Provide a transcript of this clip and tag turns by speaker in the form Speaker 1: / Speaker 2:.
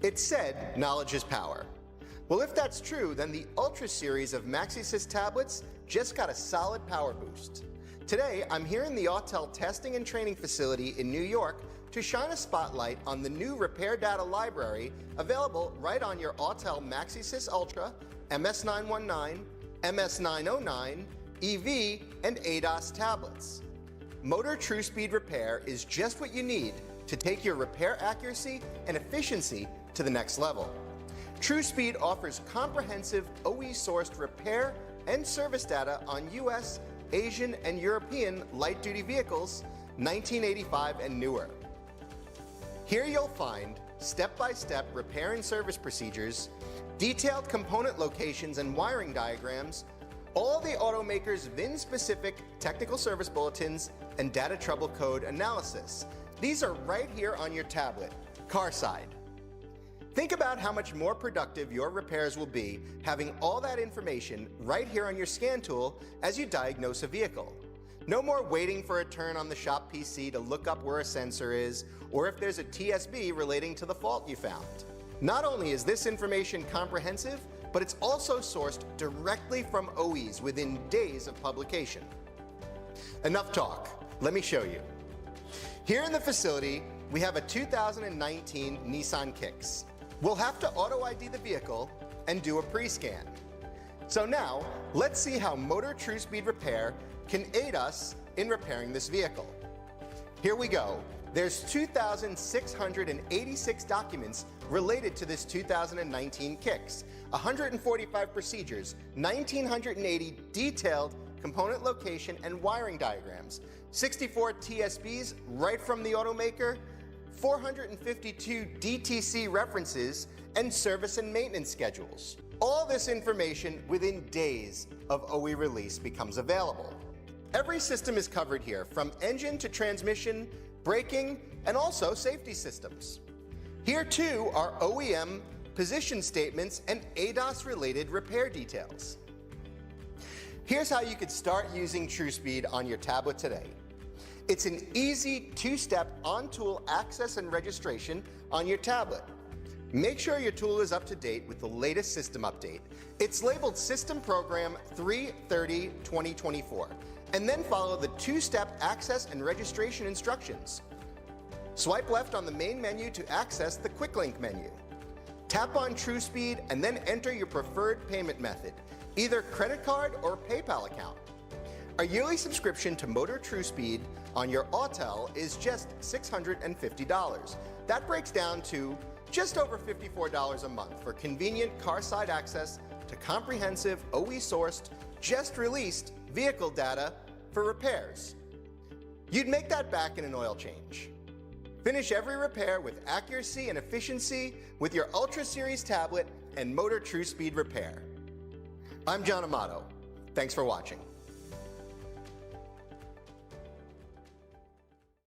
Speaker 1: It's said knowledge is power. Well, if that's true, then the Ultra Series of MaxiSYS tablets just got a solid power boost. Today, I'm here in the Autel testing and training facility in New York to shine a spotlight on the new repair data library available right on your Autel MaxiSYS Ultra, MS919, MS909, EV, and ADAS tablets. Motor TruSpeed Repair is just what you need to take your repair accuracy and efficiency to the next level. TruSpeed offers comprehensive OE-sourced repair and service data on US, Asian, and European light-duty vehicles 1985 and newer. Here you'll find step-by-step repair and service procedures, detailed component locations and wiring diagrams, all the automakers' VIN-specific technical service bulletins, and data trouble code analysis. These are right here on your tablet, car side. Think about how much more productive your repairs will be having all that information right here on your scan tool as you diagnose a vehicle. No more waiting for a turn on the shop PC to look up where a sensor is or if there's a TSB relating to the fault you found. Not only is this information comprehensive, but it's also sourced directly from OEs within days of publication. Enough talk, let me show you. Here in the facility, we have a 2019 Nissan Kicks. We'll have to auto ID the vehicle and do a pre-scan. So now, let's see how Motor TruSpeed Repair can aid us in repairing this vehicle. Here we go. There's 2,686 documents related to this 2019 Kicks, 145 procedures, 1,980 detailed component location and wiring diagrams, 64 TSBs right from the automaker, 452 DTC references, and service and maintenance schedules. All this information within days of OE release becomes available. Every system is covered here, from engine to transmission, braking, and also safety systems. Here too are OEM position statements and ADAS-related repair details. Here's how you could start using TruSpeed on your tablet today. It's an easy two-step on-tool access and registration on your tablet. Make sure your tool is up to date with the latest system update. It's labeled System Program 330-2024, and then follow the two-step access and registration instructions. Swipe left on the main menu to access the Quick Link menu. Tap on TruSpeed and then enter your preferred payment method, either credit card or PayPal account. A yearly subscription to Motor TruSpeed on your Autel is just $650. That breaks down to just over $54 a month for convenient car-side access to comprehensive OE-sourced, just released vehicle data for repairs. You'd make that back in an oil change. Finish every repair with accuracy and efficiency with your Ultra Series tablet and Motor TruSpeed Repair. I'm John Amato. Thanks for watching.